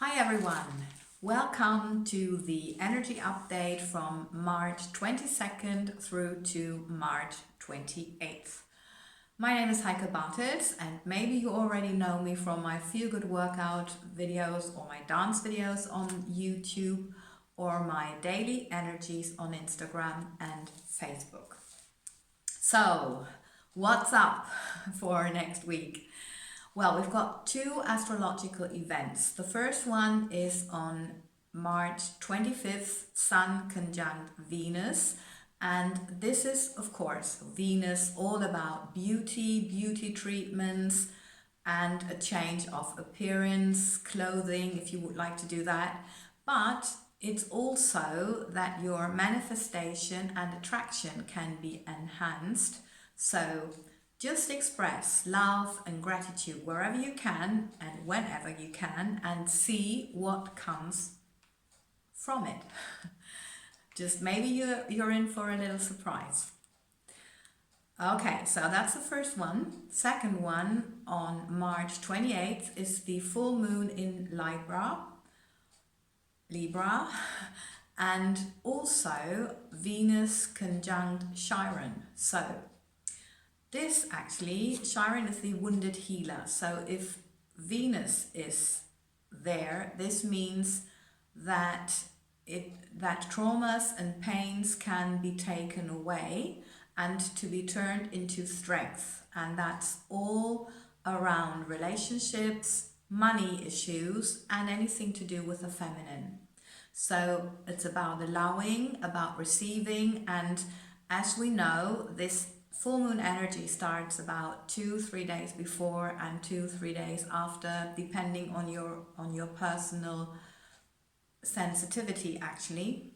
Hi everyone, welcome to the energy update from March 22nd through to March 28th. My name is Heike and maybe you already know me from my feel good workout videos or my dance videos on YouTube or my daily energies on Instagram and Facebook. So, what's up for next week? Well, we've got two astrological events. The first one is on March 25th, Sun conjunct Venus. And this is, of course, Venus all about beauty treatments, and a change of appearance, clothing, if you would like to do that. But it's also that your manifestation and attraction can be enhanced. So just express love and gratitude wherever you can and whenever you can, and see what comes from it. Just maybe you're in for a little surprise. Okay, so that's the first one. Second one, on March 28th, is the full moon in Libra, and also Venus conjunct Chiron. So this actually, Chiron is the wounded healer. So if Venus is there, this means that traumas and pains can be taken away and to be turned into strength. And that's all around relationships, money issues, and anything to do with the feminine. So it's about allowing, about receiving, and as we know, this full moon energy starts about 2-3 days before and 2-3 days after, depending on your personal sensitivity. Actually,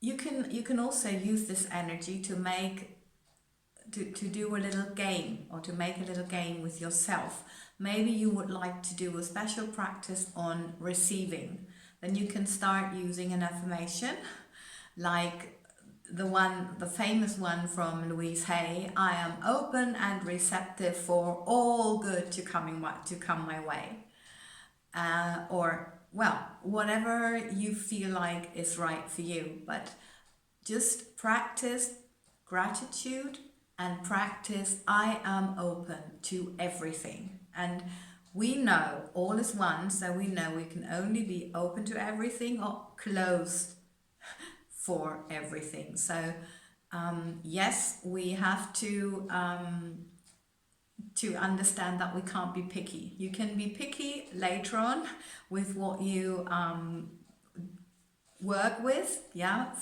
you can also use this energy to do a little game, or to make a little game with yourself. Maybe you would like to do a special practice on receiving. Then you can start using an affirmation like the famous one from Louise Hay: I am open and receptive for all good to come my way. Or, well, whatever you feel like is right for you. But just practice gratitude and practice I am open to everything. And we know all is one, so we know we can only be open to everything or closed for everything. So yes, we have to understand that we can't be picky. You can be picky later on with what you work with,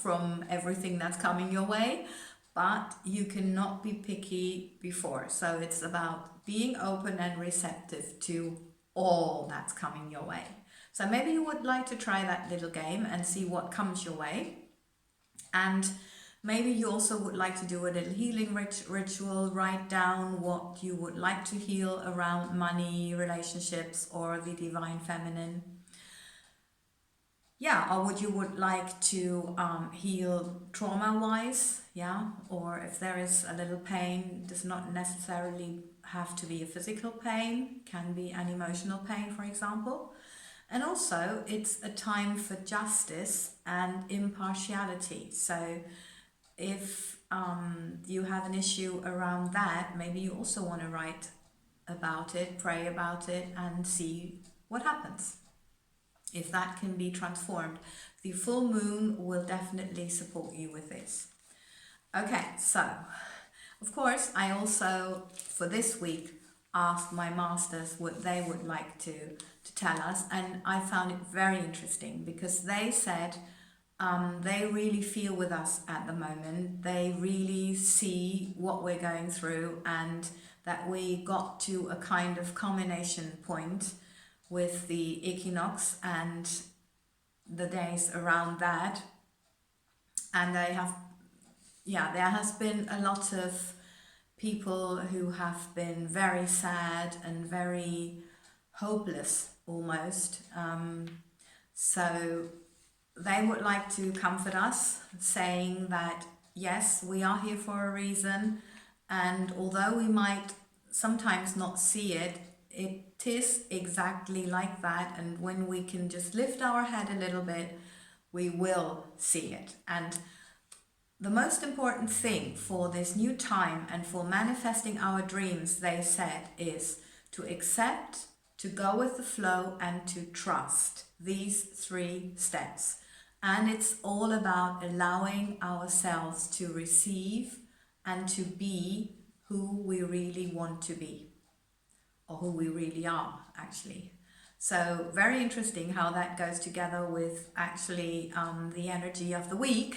from everything that's coming your way, but you cannot be picky before. So it's about being open and receptive to all that's coming your way. So maybe you would like to try that little game and see what comes your way. And maybe you also would like to do a little healing ritual, write down what you would like to heal around money, relationships, or the divine feminine. Or what you would like to heal trauma-wise, or if there is a little pain, does not necessarily have to be a physical pain, can be an emotional pain, for example. And also, it's a time for justice and impartiality. So if you have an issue around that, maybe you also want to write about it, pray about it, and see what happens. If that can be transformed, the full moon will definitely support you with this. Okay, so of course, I also, for this week, asked my masters what they would like to tell us, and I found it very interesting because they said they really feel with us at the moment. They really see what we're going through, and that we got to a kind of culmination point with the equinox and the days around that. And they have, there has been a lot of people who have been very sad and very hopeless almost. So they would like to comfort us, saying that yes, we are here for a reason, and although we might sometimes not see it, it 'tis exactly like that, and when we can just lift our head a little bit, we will see it. And the most important thing for this new time and for manifesting our dreams, they said, is to accept, to go with the flow, and to trust. These 3 steps. And it's all about allowing ourselves to receive and to be who we really want to be, or who we really are, actually. So very interesting how that goes together with actually the energy of the week,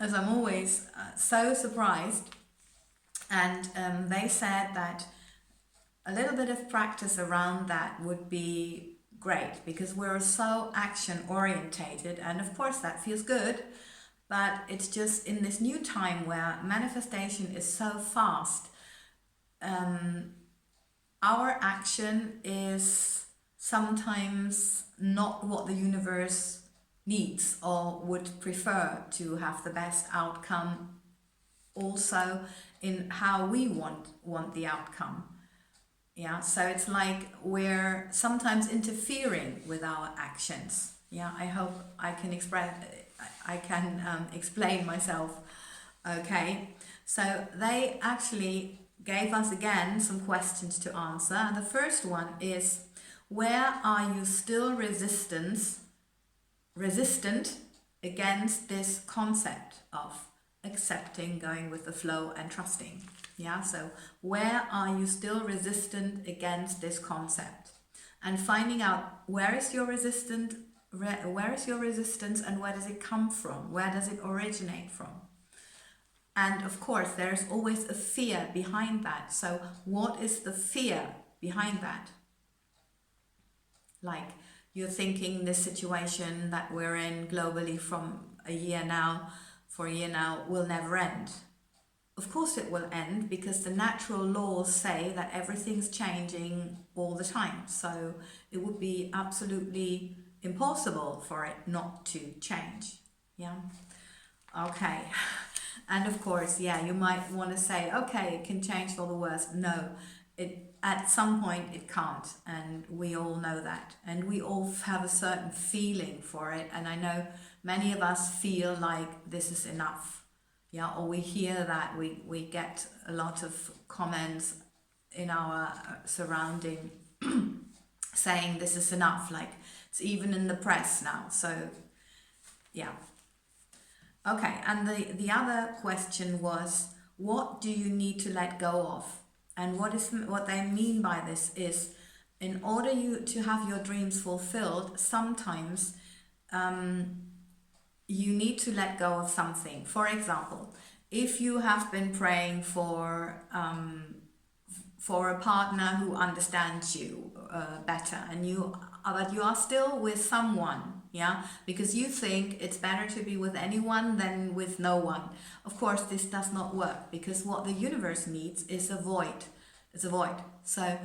as I'm always so surprised. And they said that a little bit of practice around that would be great, because we're so action orientated, and of course that feels good, but it's just in this new time where manifestation is so fast, our action is sometimes not what the universe needs or would prefer to have the best outcome, also in how we want the outcome. Yeah, so it's like we're sometimes interfering with our actions. Yeah, I hope I can explain myself. Okay, so they actually gave us again some questions to answer. And the first one is, where are you still resistant against this concept of accepting, going with the flow, and trusting? Yeah, so where are you still resistant against this concept? And finding out where is your resistance and where does it come from? Where does it originate from? And of course, there's always a fear behind that. So what is the fear behind that? Like, you're thinking this situation that we're in globally for a year now will never end. Of course it will end, because the natural laws say that everything's changing all the time. So it would be absolutely impossible for it not to change. Yeah. Okay. And of course, yeah, you might want to say, okay, it can change for the worse. No, at some point it can't, and we all know that, and we all have a certain feeling for it. And I know many of us feel like this is enough. Yeah, or we hear that, we get a lot of comments in our surrounding saying this is enough, like it's even in the press now. So yeah. Okay, and the other question was, what do you need to let go of? And what they mean by this is, in order to have your dreams fulfilled, sometimes you need to let go of something. For example, if you have been praying for a partner who understands you better, and but you are still with someone, yeah, because you think it's better to be with anyone than with no one. Of course, this does not work, because what the universe needs is a void. It's a void. So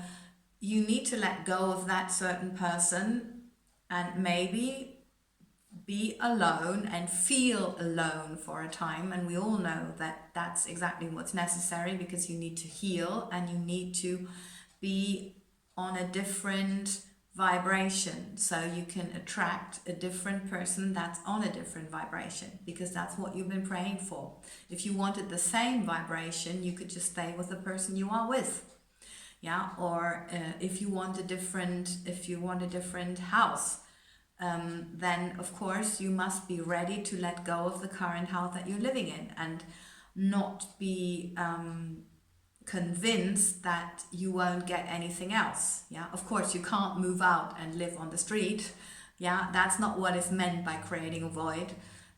you need to let go of that certain person, and maybe be alone and feel alone for a time. And we all know that that's exactly what's necessary, because you need to heal and you need to be on a different vibration, so you can attract a different person that's on a different vibration, because that's what you've been praying for. If you wanted the same vibration, you could just stay with the person you are with. Yeah, or if you want a different house, then of course you must be ready to let go of the current house that you're living in, and not be convinced that you won't get anything else. Yeah, of course you can't move out and live on the street. Yeah, that's not what is meant by creating a void.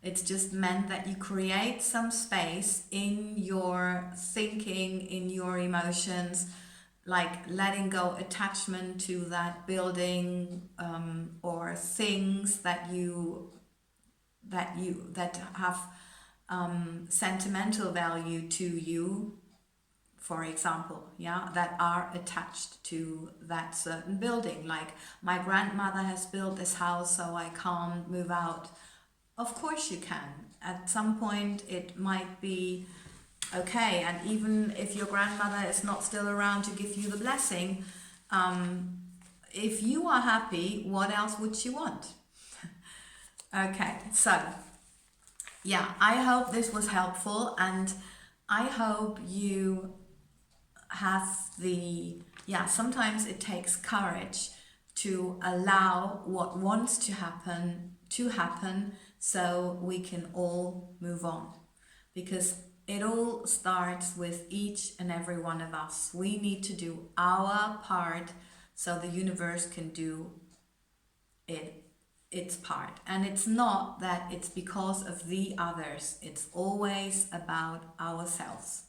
It's just meant that you create some space in your thinking, in your emotions, like letting go attachment to that building or things that have sentimental value to you, for example, yeah, that are attached to that certain building. Like, my grandmother has built this house, so I can't move out. Of course you can. At some point it might be okay, and even if your grandmother is not still around to give you the blessing, if you are happy, what else would you want? Okay, so yeah, I hope this was helpful, and I hope you have sometimes it takes courage to allow what wants to happen so we can all move on. Because it all starts with each and every one of us. We need to do our part so the universe can do its part. And it's not that it's because of the others, it's always about ourselves.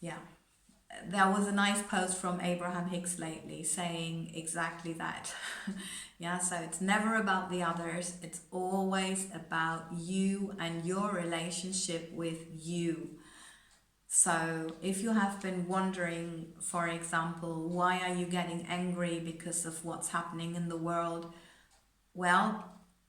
Yeah. There was a nice post from Abraham Hicks lately saying exactly that. Yeah, so it's never about the others, it's always about you and your relationship with you. So if you have been wondering, for example, why are you getting angry because of what's happening in the world? Well,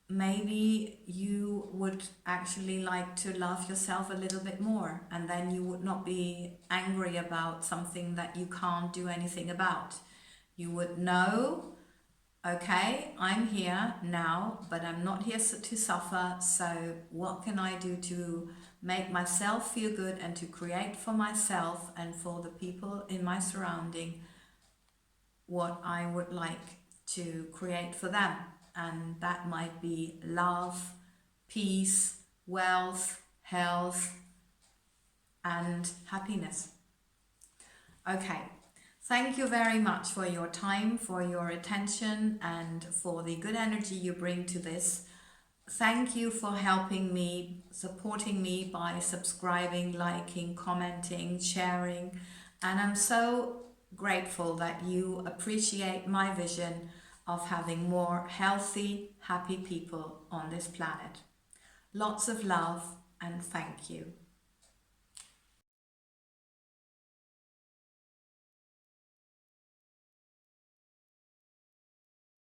maybe you would actually like to love yourself a little bit more, and then you would not be angry about something that you can't do anything about. You would know, okay, I'm here now, but I'm not here to suffer, so what can I do to make myself feel good and to create for myself and for the people in my surrounding what I would like to create for them? And that might be love, peace, wealth, health, and happiness. Okay, thank you very much for your time, for your attention, and for the good energy you bring to this. Thank you for helping me, supporting me by subscribing, liking, commenting, sharing. And I'm so grateful that you appreciate my vision of having more healthy, happy people on this planet. Lots of love and thank you.